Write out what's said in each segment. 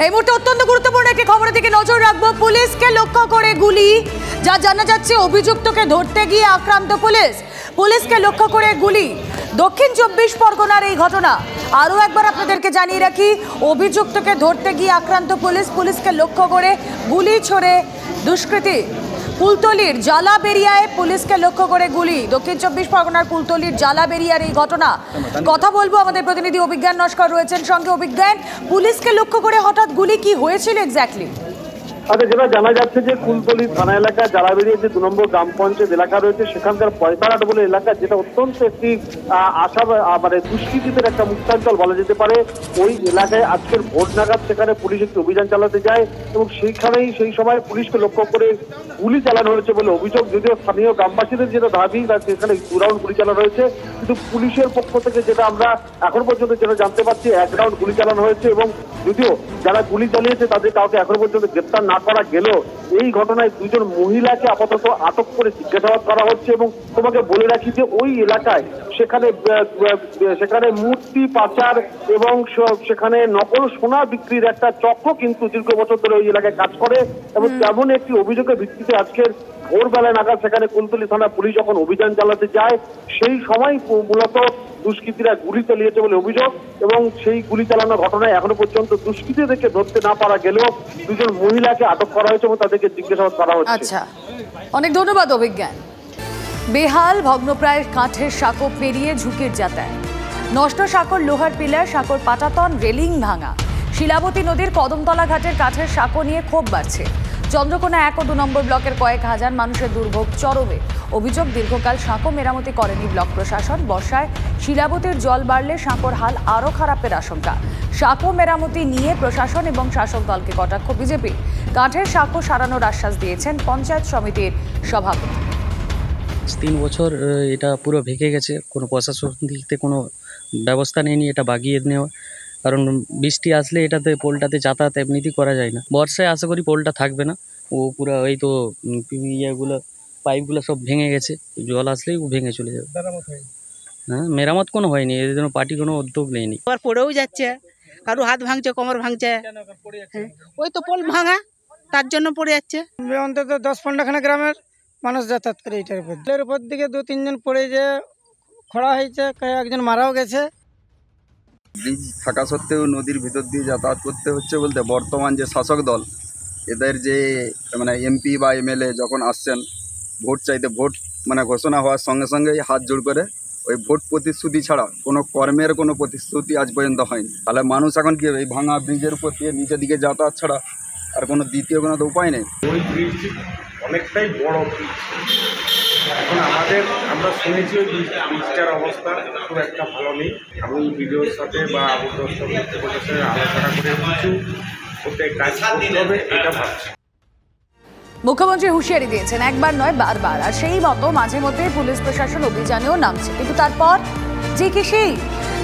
এই মুহূর্তে অত্যন্ত গুরুত্বপূর্ণ একটি খবরের দিকে নজর রাখবো। পুলিশকে লক্ষ্য করে গুলি, যা জানা যাচ্ছে অভিযুক্তকে ধরতে গিয়ে আক্রান্ত পুলিশ। পুলিশকে লক্ষ্য করে গুলি, দক্ষিণ 24 পরগনার এই ঘটনা। আরও একবার আপনাদেরকে জানিয়ে রাখি, অভিযুক্তকে ধরতে গিয়ে আক্রান্ত পুলিশ, পুলিশকে লক্ষ্য করে গুলি ছোড়ে দুষ্কৃতী। কুলতলির জালাবেরিয়ায় পুলিশকে লক্ষ্য করে গুলি, দক্ষিণ 24 পরগনার কুলতলির জালাবেরিয়ার এই ঘটনা। কথা বলবো, আমাদের প্রতিনিধি অভিজ্ঞান নস্কর রয়েছেন সঙ্গে। অভিজ্ঞান, পুলিশকে লক্ষ্য করে হঠাৎ গুলি কি হয়েছিল এক্স্যাক্টলি? আচ্ছা, যেটা জানা যাচ্ছে যে কুলতলি থানা এলাকা জালাবেরিয়া যে 2 নম্বর গ্রাম পঞ্চায়েত এলাকা রয়েছে, সেখানকার পয়সারাট বলে এলাকা, যেটা অত্যন্ত একটি দুষ্কৃতীদের একটা মুক্তাঞ্চল বলা যেতে পারে। ওই এলাকায় আজকের ভোট নাগাদ সেখানে পুলিশ একটি অভিযান চালাতে যায় এবং সেই সময় পুলিশকে লক্ষ্য করে গুলি চালানো হয়েছে বলে অভিযোগ। যদিও স্থানীয় গ্রামবাসীদের যেটা দাবি, সেখানে 2 রাউন্ড গুলি চালানো হয়েছে, কিন্তু পুলিশের পক্ষ থেকে যেটা আমরা এখন পর্যন্ত যেটা জানতে পারছি, 1 রাউন্ড গুলি চালানো হয়েছে। এবং যদিও যারা গুলি চালিয়েছে তাদের কাউকে এখনো পর্যন্ত গ্রেপ্তার না করা গেলেও এই ঘটনায় 2 জন মহিলাকে আপাতত আটক করে জিজ্ঞাসাবাদ করা হচ্ছে। এবং তোমাকে বলে রাখি যে ওই এলাকায় সেখানে মূর্তি পাচার এবং সেখানে নকল সোনা বিক্রির একটা চক্র কিন্তু দীর্ঘ বছর ধরে ওই এলাকায় কাজ করে। এবং তেমন একটি অভিযোগের ভিত্তিতে আজকের ভোরবেলা নাগাদ সেখানে কুলতলি থানা পুলিশ যখন অভিযান চালাতে যায়, সেই সময় মূলত দুষ্কৃতীরা গুলি চালিয়েছে বলে অভিযোগ। এবং সেই গুলি চালানোর ঘটনায় এখনো পর্যন্ত দুষ্কৃতীদেরকে ধরতে না পারা গেলেও 2 জন মহিলাকে আটক করা হয়েছে এবং তাদেরকে জিজ্ঞাসাবাদ করা হচ্ছে। আচ্ছা, অনেক ধন্যবাদ অভিজ্ঞান। বেহাল ভগ্নপ্রায় কাঠের সাঁকো পেরিয়ে ঝুঁকির যাতায়াত, নষ্ট সাঁকোর লোহার পিলার, সাঁকোর পাটাতন, রেলিং ভাঙা। শিলাবতী নদীর কদমতলা ঘাটের কাঠের সাঁকো নিয়ে ক্ষোভ বাড়ছে। চন্দ্রকোনা 1 ও 2 নম্বর ব্লকের কয়েক হাজার মানুষের দুর্ভোগ চরমে। অভিযোগ, দীর্ঘকাল সাঁকো মেরামতি করেনি ব্লক প্রশাসন। বর্ষায় শিলাবতীর জল বাড়লে সাঁকোর হাল আরও খারাপের আশঙ্কা। সাঁকো মেরামতি নিয়ে প্রশাসন এবং শাসক দলকে কটাক্ষ বিজেপি। কাঠের সাঁকো সারানোর আশ্বাস দিয়েছেন পঞ্চায়েত সমিতির সভাপতি। 3 বছর এটা পুরো ভেঙে গেছে, কোনো প্রশাসন দিক থেকে কোনো ব্যবস্থা নেয়নি এটা বাগিয়ে নেওয়া। কারণ বৃষ্টি আসলে এটাতে পোলটাতে যাতায়াত এমনিতেই করা যায় না। বর্ষায় আশা করি পোলটা থাকবে না, ও পুরো এই তো ইয়েগুলো পাইপগুলো সব ভেঙে গেছে, জল আসলেই ও ভেঙে চলে যাবে। হ্যাঁ, মেরামত কোনো হয়নি, এর জন্য পার্টি কোনো উদ্যোগ নেয়নি। আবার পড়েও যাচ্ছে, কারো হাত ভাঙছে, কোমর ভাঙছে, ওই তো পোল ভাঙা, তার জন্য পড়ে যাচ্ছে। অন্তত 10-15খানা গ্রামের মানুষ যাতায়াত করে এটার উপর। এর উপর দিকে 2-3 জন পড়ে যে খড়া হয়েছে, একজন মারাও গেছে। ব্রিজ থাকা সত্ত্বেও নদীর ভিতর দিয়ে যাতায়াত করতে হচ্ছে বলতে বর্তমান যে শাসক দল, এদের যে এমপি বা এমএলএ যখন আসছেন ভোট চাইতে, ভোট ঘোষণা হওয়ার সঙ্গে সঙ্গেই হাত জোড় করে ওই ভোট প্রতিশ্রুতি ছাড়া কোনো কর্মের কোনো প্রতিশ্রুতি আজ পর্যন্ত হয়নি। তাহলে মানুষ এখন কি এই ভাঙা ব্রিজের উপর দিয়ে নিচের দিকে যাতায়াত ছাড়া আর কোনো দ্বিতীয় কোনো উপায় নেই। ওই ব্রিজ অনেকটাই বড় ব্রিজ। এখন আমরা শুনেছি ওই ব্রিজটার অবস্থা খুব একটা ভালো নেই। আমি ভিডিওর সাথে বা আবহাওয়ার সাথে আলোচনা করে কিছু ওটাই কাজ করতে হবে এটা ভাবছি। মুখ্যমন্ত্রী হুঁশিয়ারি দিয়েছেন, একবার নয় বারবার। আর সেই মতো মাঝে মধ্যে পুলিশ প্রশাসন অভিযানেও নামছে, কিন্তু তারপর যে কি সেই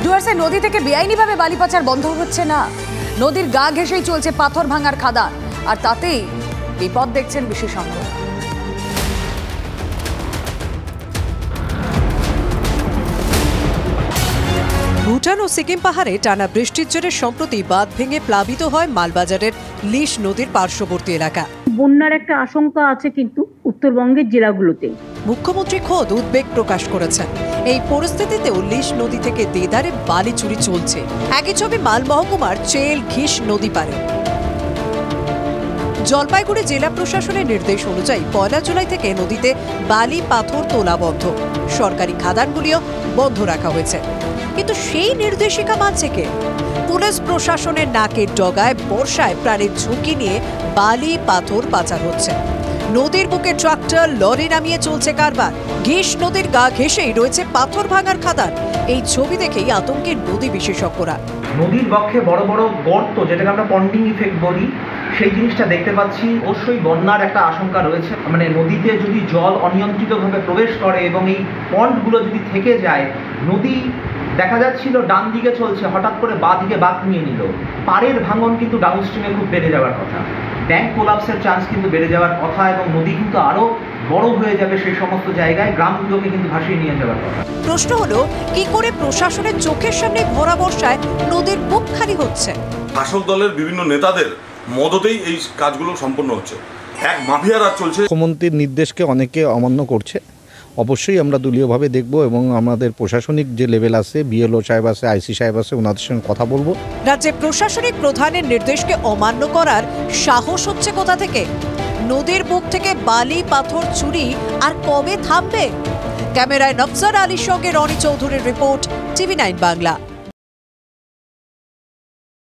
ডুয়ার্সে নদী থেকে বেআইনিভাবে বালি পাচার বন্ধ হচ্ছে না। নদীর গা ঘেঁষেই চলছে পাথর ভাঙার খাদান, আর তাতেই বিপদ দেখছেন বিশেষজ্ঞরা। ভুটান ও সিকিম পাহাড়ে টানা বৃষ্টির জেরে সম্প্রতি বাঁধ ভেঙে প্লাবিত হয় মালবাজারের লিশ নদীর পার্শ্ববর্তী এলাকা। বন্যার একটা আশঙ্কা আছে কিন্তু উত্তরবঙ্গের জেলাগুলোতে। মুখ্যমন্ত্রী খোদ উদ্বেগ প্রকাশ করেছেন। এই পরিস্থিতিতেও লিশ নদী থেকে দেদারে বালি চুরি চলছে। একই ছবি মাল মহকুমার চেল ঘিস নদী পারে। জলপাইগুড়ি জেলা প্রশাসনের নির্দেশ অনুযায়ী 1 জুলাই থেকে নদীতে বালি পাথর তোলা বন্ধ, সরকারি খাদানগুলিও বন্ধ রাখা হয়েছে। কিন্তু সেই নির্দেশিকা মানছে কে? পুলিশ প্রশাসনের নাকের ডগায় বর্ষায় প্রাণের ঝুঁকি নিয়ে বালি পাথর পাচার হচ্ছে। নদীর বুকে ট্রাক্টর লরি নামিয়ে চলছে কারবার। ঘিস নদীর গা ঘেঁষেই রয়েছে পাথর ভাঙার খাদান। এই ছবি দেখেই আতঙ্কে নদী বিশেষজ্ঞরা। নদীর বক্ষে বড় বড় গর্ত, যেটাকে আমরা পন্ডিং ইফেক্ট বলি, সেই জিনিসটা দেখতে পাচ্ছি। অবশ্যই বন্যার একটা আশঙ্কা রয়েছে। নদীতে যদি জল অনিয়ন্ত্রিতভাবে প্রবেশ করে এবং এই পন্ডগুলো যদি থেকে যায়, নদী দেখা যাচ্ছিল ডান দিকে চলছে, হঠাৎ করে বাঁ দিকে বাঁক নিয়ে নিল। পাড়ের ভাঙন কিন্তু ডাউনস্ট্রিমে খুব বেড়ে যাওয়ার কথা, ব্যাংক কোলাপসের চান্স কিন্তু বেড়ে যাওয়ার কথা, এবং নদী কিন্তু আরও বড় হয়ে যাবে সেই সমস্ত জায়গায়, গ্রামগুলোকে কিন্তু ভাসিয়ে নিয়ে যাওয়ার কথা। প্রশ্ন হলো, কি করে প্রশাসনের চোখের সামনে ভরা বর্ষায় নদীর বুক খালি হচ্ছে? শাসক দলের বিভিন্ন নেতাদের মদতেই এই কাজগুলো সম্পন্ন হচ্ছে। এক মাফিয়া রাজ চলছে। মুখ্যমন্ত্রীর নির্দেশকে অনেকে অমান্য করছে, অবশ্যই আমরা দলীয়ভাবে দেখব এবং আমাদের প্রশাসনিক যে লেভেল আছে, বিএলও সাহেব আছে, আইসি সাহেব আছে, ওনাদের সঙ্গে কথা বলবো। রাজ্যে প্রশাসনিক প্রধানের নির্দেশকে অমান্য করার সাহস হচ্ছে কোথা থেকে? নদীর বুক থেকে বালি পাথর চুরি আর কবে থামবে? ক্যামেরায় নফসার আলীর সঙ্গে রনি চৌধুরীর রিপোর্ট, TV9 বাংলা।